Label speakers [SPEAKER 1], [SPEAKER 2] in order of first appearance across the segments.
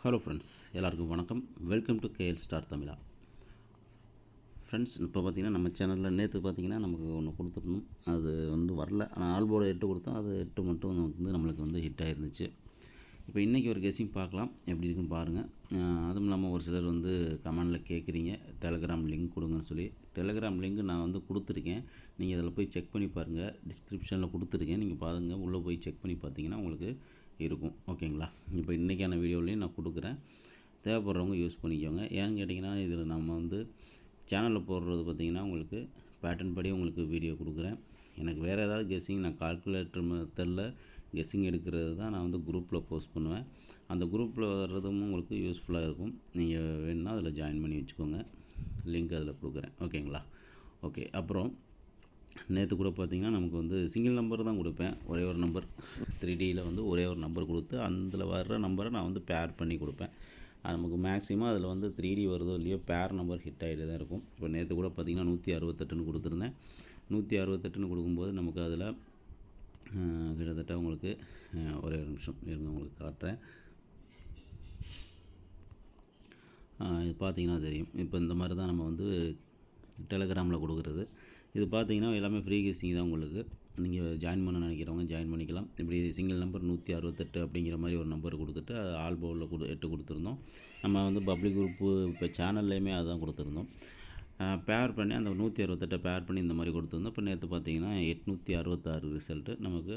[SPEAKER 1] Hello friends, எல்லாருக்கும் வணக்கம். Welcome to KL star Tamizha. Friends, இப்போ பார்த்திங்கன்னா நம்ம சேனலில் நேற்று பார்த்திங்கன்னா நமக்கு ஒன்று கொடுத்துருந்தோம். அது வரல. ஆனால் ஆல்போட 8 கொடுத்தோம். அது 8 மட்டும் நம்மளுக்கு ஹிட் ஆகிருந்துச்சு. இப்போ இன்றைக்கி ஒரு கெஸ்ஸிங் பார்க்கலாம், எப்படி இருக்குன்னு பாருங்கள். அதுவும் இல்லாமல் ஒரு சிலர் கமெண்டில் கேட்குறீங்க, டெலகிராம் லிங்க் கொடுங்கன்னு சொல்லி. டெலகிராம் லிங்க் நான் கொடுத்துருக்கேன். நீங்கள் அதில் போய் செக் பண்ணி பாருங்கள். டிஸ்கிரிப்ஷனில் கொடுத்துருக்கேன், நீங்கள் பாருங்கள். உள்ளே போய் செக் பண்ணி பார்த்தீங்கன்னா உங்களுக்கு இருக்கும். ஓகேங்களா? இப்போ இன்றைக்கான வீடியோலையும் நான் கொடுக்குறேன். தேவைப்படுறவங்க யூஸ் பண்ணிக்கோங்க. ஏன்னு கேட்டிங்கன்னா, இதில் நம்ம சேனலில் போடுறது பார்த்திங்கன்னா உங்களுக்கு பேட்டர்ன் படி உங்களுக்கு வீடியோ கொடுக்குறேன். எனக்கு வேறு ஏதாவது கெஸ்ஸிங் நான் கால்குலேட்டர் மெத்தடில் கெஸ்ஸிங் எடுக்கிறது தான் நான் குரூப்பில் போஸ்ட் பண்ணுவேன். அந்த குரூப்பில் வர்றதும் உங்களுக்கு யூஸ்ஃபுல்லாக இருக்கும். நீங்கள் வேணுன்னா அதில் ஜாயின் பண்ணி வச்சுக்கோங்க. லிங்க் அதில் கொடுக்குறேன். ஓகேங்களா? ஓகே. அப்புறம் நேற்று கூட பார்த்திங்கன்னா நமக்கு சிங்கிள் நம்பர் தான் கொடுப்பேன். ஒரே ஒரு நம்பர் 3Dயில் ஒரே ஒரு நம்பர் கொடுத்து அதில் வர்ற நம்பரை நான் பேர் பண்ணி கொடுப்பேன். நமக்கு மேக்ஸிமம் அதில் 3D வருதோ இல்லையோ பேர் நம்பர் ஹிட் ஆகிட்டு தான் இருக்கும். இப்போ நேற்று கூட பார்த்திங்கன்னா 168ன்னு கொடுத்துருந்தேன். 168ன்னு கொடுக்கும்போது நமக்கு அதில் கிட்டத்தட்ட உங்களுக்கு ஒரே ஒரு நிமிஷம் இருங்க, உங்களுக்கு காட்டுறேன். இது பார்த்திங்கன்னா தெரியும். இப்போ இந்த மாதிரி தான் நம்ம டெலகிராமில் கொடுக்குறது. இது பார்த்திங்கன்னா எல்லாமே ஃப்ரீ கெஸ்ஸிங் தான். உங்களுக்கு நீங்கள் ஜாயின் பண்ண நினைக்கிறவங்க ஜாயின் பண்ணிக்கலாம். இப்படி சிங்கிள் நம்பர் 168 அப்படிங்கிற மாதிரி ஒரு நம்பர் கொடுத்துட்டு ஆல்போவில் 8 கொடுத்துருந்தோம். நம்ம பப்ளிக் குரூப்பு இப்போ சேனல்லையுமே அதுதான் கொடுத்துருந்தோம். பேர் பண்ணி அந்த 168 பேர் பண்ணி இந்த மாதிரி கொடுத்துருந்தோம். இப்போ நேற்று பார்த்திங்கன்னா 866 ரிசல்ட்டு நமக்கு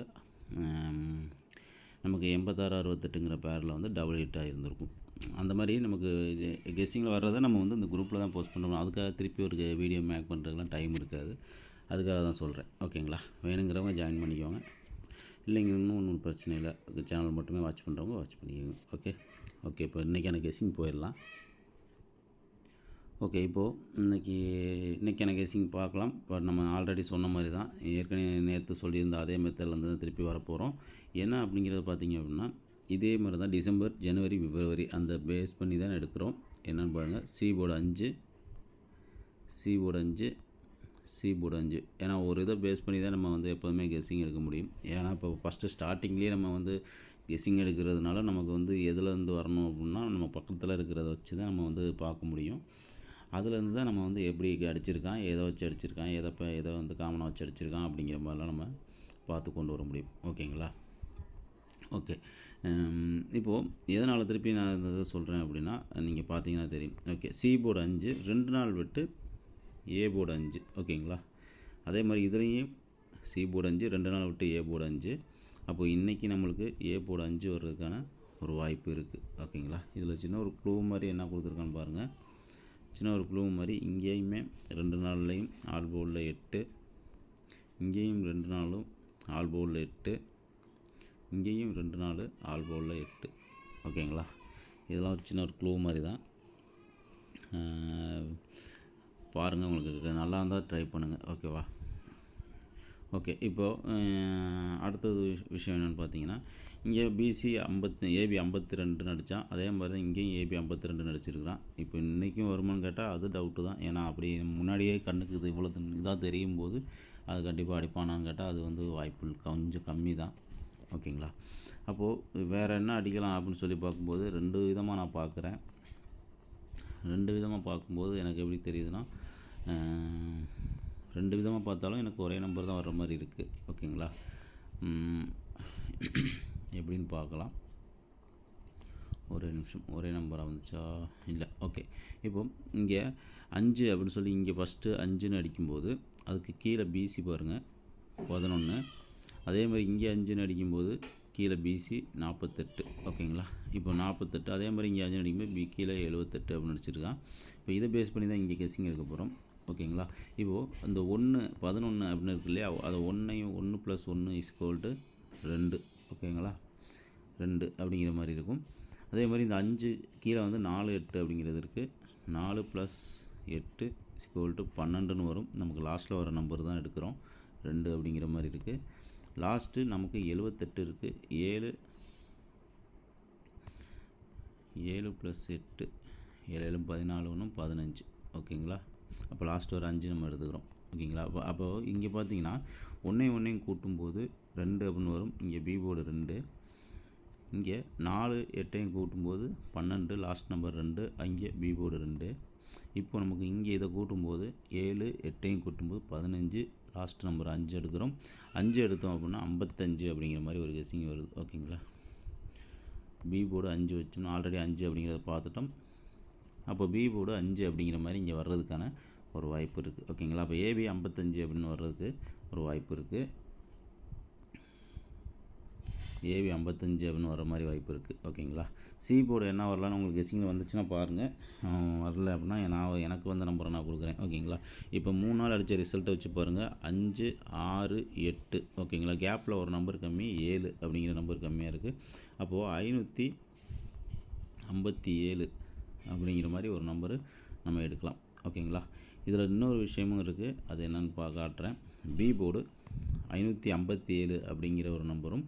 [SPEAKER 1] 8668ங்கிற பேரில் டபுள் ஹிட் ஆகிருந்திருக்கும். அந்த மாதிரி நமக்கு கெஸ்ஸிங்கில் வர்றதை நம்ம இந்த குரூப்பில் தான் போஸ்ட் பண்ணுறோம். அதுக்காக திருப்பி ஒரு வீடியோ மேக் பண்ணுறதுக்குலாம் டைம் இருக்காது. அதுக்காக தான் சொல்கிறேன். ஓகேங்களா? வேணுங்கிறவங்க ஜாயின் பண்ணிக்கோங்க. இல்லைங்க, ஒன்றும் பிரச்சனை இல்லை. சேனல் மட்டுமே வாட்ச் பண்ணுறவங்க வாட்ச் பண்ணிக்கோங்க. ஓகே. இப்போ இன்றைக்கான கெஸ்ஸிங் போயிடலாம். ஓகே. இப்போது இன்றைக்கான கெஸ்ஸிங் பார்க்கலாம். இப்போ நம்ம ஆல்ரெடி சொன்ன மாதிரி தான், ஏற்கனவே நேற்று சொல்லியிருந்த அதே மெத்தடில் தான் திருப்பி வரப்போகிறோம். என்ன அப்படிங்கிறத பார்த்திங்க அப்படின்னா, இதே மாதிரி தான் டிசம்பர், ஜனவரி, பிப்ரவரி அந்த பேஸ் பண்ணி தான் எடுக்கிறோம். என்னென்னு பாருங்கள். C board 5. ஏன்னா ஒரு இதை பேஸ் பண்ணி தான் நம்ம எப்போதுமே கெஸ்ஸிங் எடுக்க முடியும். ஏன்னா இப்போ ஃபஸ்ட்டு ஸ்டார்டிங்லேயே நம்ம கெஸ்ஸிங் எடுக்கிறதுனால நமக்கு எதுலேருந்து வரணும் அப்படின்னா, நம்ம பக்கத்தில் இருக்கிறத வச்சு தான் நம்ம பார்க்க முடியும். அதுலேருந்து தான் நம்ம எப்படி அடிச்சிருக்கான், எதை வச்சு அடிச்சிருக்கான், எதை காமனாக வச்சு அடிச்சிருக்கான் அப்படிங்கிற மாதிரிலாம் நம்ம பார்த்து கொண்டு வர முடியும். ஓகேங்களா? ஓகே. இப்போது எதனால் திருப்பி நான் இதை சொல்கிறேன் அப்படின்னா, நீங்கள் பார்த்தீங்கன்னா தெரியும். ஓகே. சி போர்டு 5 2 நாள் விட்டு ஏ போர்டு 5. ஓகேங்களா? அதே மாதிரி இதுலேயும் சி போர்டு 5 2 நாள் விட்டு ஏ போர்டு 5. அப்போது இன்றைக்கி நம்மளுக்கு ஏ போர்டு 5 வர்றதுக்கான ஒரு வாய்ப்பு இருக்குது. ஓகேங்களா? இதில் சின்ன ஒரு க்ளூ மாதிரி என்ன கொடுத்துருக்கான்னு பாருங்கள். சின்ன ஒரு க்ளூ மாதிரி இங்கேயுமே 2 நாள்லையும் ஆல் பவுலில் 8, இங்கேயும் 2 நாளும் ஆல் பவுலில் 8, இங்கேயும் 2 நாள் ஆல் பவுலில் 8. ஓகேங்களா? இதெல்லாம் ஒரு சின்ன ஒரு க்ளூ மாதிரி தான். பாருங்கள், உங்களுக்கு நல்லா இருந்தால் ட்ரை பண்ணுங்கள். ஓகேவா? ஓகே. இப்போது அடுத்தது விஷயம் என்னென்னு பார்த்தீங்கன்னா, இங்கே ஏபி 52 அடித்தான். அதே மாதிரி தான் இங்கேயும் ஏபி 52 அடிச்சிருக்கிறான். இப்போ இன்றைக்கும் வருமானு கேட்டால் அது டவுட்டு தான். ஏன்னா அப்படி முன்னாடியே கண்ணுக்கு இது இவ்வளோ இதாக தெரியும் போது அது கண்டிப்பாக அடிப்பானான்னு கேட்டால் அது வாய்ப்பு கொஞ்சம் கம்மி தான். ஓகேங்களா? அப்போது வேறு என்ன அடிக்கலாம் அப்படின்னு சொல்லி பார்க்கும்போது 2 விதமாக நான் பார்க்குறேன். 2 விதமாக பார்க்கும்போது எனக்கு எப்படி தெரியுதுன்னா, 2 விதமாக பார்த்தாலும் எனக்கு ஒரே நம்பர் தான் வர்ற மாதிரி இருக்குது. ஓகேங்களா? எப்படின்னு பார்க்கலாம். ஒரே நிமிஷம். ஒரே நம்பராக வந்துச்சா? இல்லை. ஓகே. இப்போ இங்கே 5 அப்படின்னு சொல்லி இங்கே ஃபஸ்ட்டு 5ன்னு அடிக்கும்போது அதுக்கு கீழே பிசி பாருங்கள் 11. அதே மாதிரி இங்கே 5ன்னு அடிக்கும்போது கீழே பிசி 48. ஓகேங்களா? இப்போ 48. அதே மாதிரி இங்கே 5 அடிக்கும்போது கீழே 78 அப்படின்னு அடிச்சிருக்கான். இப்போ இதை பேஸ் பண்ணி தான் இங்கே கெஸ்ஸிங் எடுக்க போகிறோம். ஓகேங்களா? இப்போது அந்த 11 அப்படின்னு இருக்கு இல்லையா, அதை 1 + 1 = 2. ஓகேங்களா? 2 அப்படிங்கிற மாதிரி இருக்கும். அதே மாதிரி இந்த 5 கீழே 4, 8 அப்படிங்கிறது இருக்குது. 4 + 8 = 12ன்னு வரும். நமக்கு லாஸ்ட்டில் வர நம்பர் தான் எடுக்கிறோம். 2 அப்படிங்கிற மாதிரி இருக்குது. லாஸ்ட்டு நமக்கு 78 இருக்குது. 7 + 8 7 14 15. ஓகேங்களா? அப்போ லாஸ்ட்டு ஒரு 5 நம்ம எடுத்துக்கிறோம். ஓகேங்களா? அப்போது இங்கே பார்த்தீங்கன்னா 1 கூட்டும்போது 2 அப்படின்னு வரும். இங்கே பி போர்டு 2, இங்கே 4 8ஐயும் கூட்டும்போது 12, லாஸ்ட் நம்பர் 2, அங்கே பி போர்டு 2. இப்போ நமக்கு இங்கே இதை கூட்டும்போது 7 8ஐயும் கூட்டும்போது 15, லாஸ்ட் நம்பர் 5 எடுக்கிறோம். 5 எடுத்தோம் அப்படின்னா 55 அப்படிங்கிற மாதிரி ஒரு கெஸ்ஸிங் வருது. ஓகேங்களா, பி போர்டு 5 வச்சோம்னா ஆல்ரெடி 5 அப்படிங்கிறத பார்த்துட்டோம். அப்போ பி போர்டு 5 அப்படிங்கிற மாதிரி இங்கே வர்றதுக்கான ஒரு வாய்ப்பு இருக்குது. ஓகேங்களா, அப்போ ஏபி 55 அப்படின்னு வர்றதுக்கு ஒரு வாய்ப்பு இருக்குது. ஏபி 55 அப்படின்னு வர மாதிரி வாய்ப்பு இருக்குது. ஓகேங்களா, சி போர்டு என்ன வரலான்னு உங்களுக்கு கெஸ்ஸிங்கில் வந்துச்சுன்னா பாருங்கள். வரல அப்படின்னா எனக்கு வந்த நம்பரை நான் கொடுக்குறேன். ஓகேங்களா, இப்போ 3 நாள் அடித்த ரிசல்ட்டை வச்சு பாருங்கள். 5 6 8. ஓகேங்களா, கேப்பில் ஒரு நம்பர் கம்மி, 7 அப்படிங்கிற நம்பர் கம்மியாக இருக்குது. அப்போது 557 அப்படிங்கிற மாதிரி ஒரு நம்பரு நம்ம எடுக்கலாம். ஓகேங்களா, இதில் இன்னொரு விஷயமும் இருக்குது, அது என்னென்னு காட்டுறேன். பி போர்டு 557 அப்படிங்கிற ஒரு நம்பரும்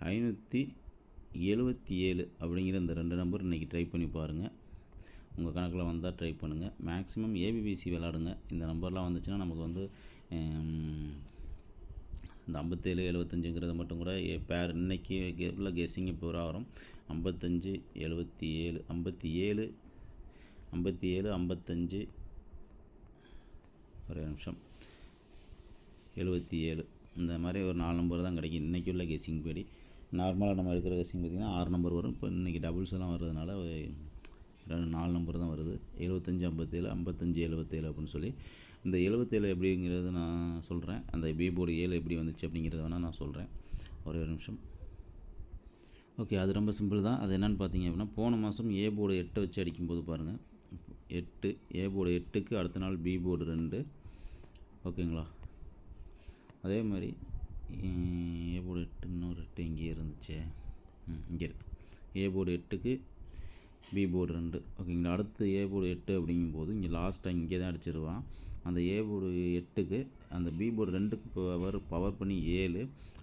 [SPEAKER 1] 577 அப்படிங்கிற இந்த 2 நம்பர் இன்றைக்கி ட்ரை பண்ணி பாருங்கள். உங்கள் கணக்கில் வந்தால் ட்ரை பண்ணுங்கள். மேக்ஸிமம் ஏபிபிசி விளாடுங்க. இந்த நம்பர்லாம் வந்துச்சுன்னா நமக்கு வந்து இந்த 57 75ங்கிறத மட்டும் கூட பேர் இன்றைக்கி உள்ள கெஸ்ஸிங் இப்போ வரும். 55 77 57 57 55 ஒரே நிமிஷம் 77 இந்த மாதிரி ஒரு 4 நம்பர் தான் கிடைக்கும் இன்றைக்கி உள்ள கெஸ்ஸிங் படி. நார்மலாக நம்ம இருக்கிற கெஸ்ஸிங் பார்த்திங்கன்னா 6 நம்பர் வரும். இப்போ இன்றைக்கி டபுள்ஸ் எல்லாம் வர்றதுனால 4 நம்பர் தான் வருது. 75 57 55 77 அப்படின்னு சொல்லி. இந்த 77 எப்படிங்கிறது நான் சொல்கிறேன். அந்த பி போர்டு 7 எப்படி வந்துச்சு அப்படிங்கிறத வேணால் நான் சொல்கிறேன். ஒரே ஒரு நிமிஷம். ஓகே, அது ரொம்ப சிம்பிள் தான். அது என்னென்னு பார்த்தீங்க அப்படின்னா, போன மாதம் ஏ போர்டு 8 வச்சு அடிக்கும்போது பாருங்கள், 8 ஏ போர்டு 8க்கு அடுத்த நாள் பி போர்டு 2. ஓகேங்களா, அதே மாதிரி ஏ போர்டு 8 இன்னொரு 8 இங்கே இருந்துச்சு, இங்கே இருக்குது. ஏ போர்டு 8க்கு பி போர்டு 2. ஓகேங்களா, அடுத்து ஏ போர்டு 8 அப்படிங்கும்போது இங்கே லாஸ்ட்டாக இங்கே தான் அடிச்சிருவான். அந்த ஏ போர்டு 8க்கு அந்த பி போர்டு 2க்கு பவர் பண்ணி 7.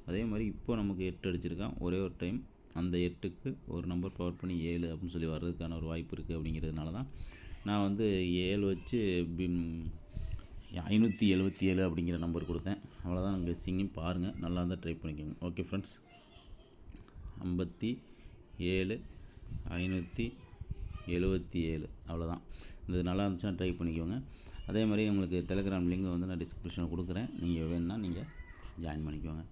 [SPEAKER 1] அதே மாதிரி இப்போ நமக்கு 8 அடிச்சிருக்கான் ஒரே ஒரு டைம். அந்த 8க்கு ஒரு நம்பர் பவர் பண்ணி 7 அப்படின்னு சொல்லி வர்றதுக்கான ஒரு வாய்ப்பு இருக்குது. அப்படிங்கிறதுனால தான் நான் வந்து 7 வச்சு 577 அப்படிங்கிற நம்பர் கொடுத்தேன். அவ்வளோதான். நாங்கள் கெஸ்ஸிங்கும் பாருங்கள், நல்லா இருந்தால் ட்ரை பண்ணிக்கோங்க. ஓகே ஃப்ரெண்ட்ஸ், 57 577 அவ்வளோதான். இது நல்லா இருந்துச்சுன்னா ட்ரை பண்ணிக்கோங்க. அதே மாதிரி உங்களுக்கு டெலிகிராம் லிங்க் வந்து நான் டிஸ்கிரிப்ஷனில் கொடுக்குறேன். நீங்கள் வேணுன்னா நீங்கள் ஜாயின் பண்ணிக்கோங்க.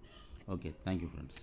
[SPEAKER 1] Okay, thank you friends.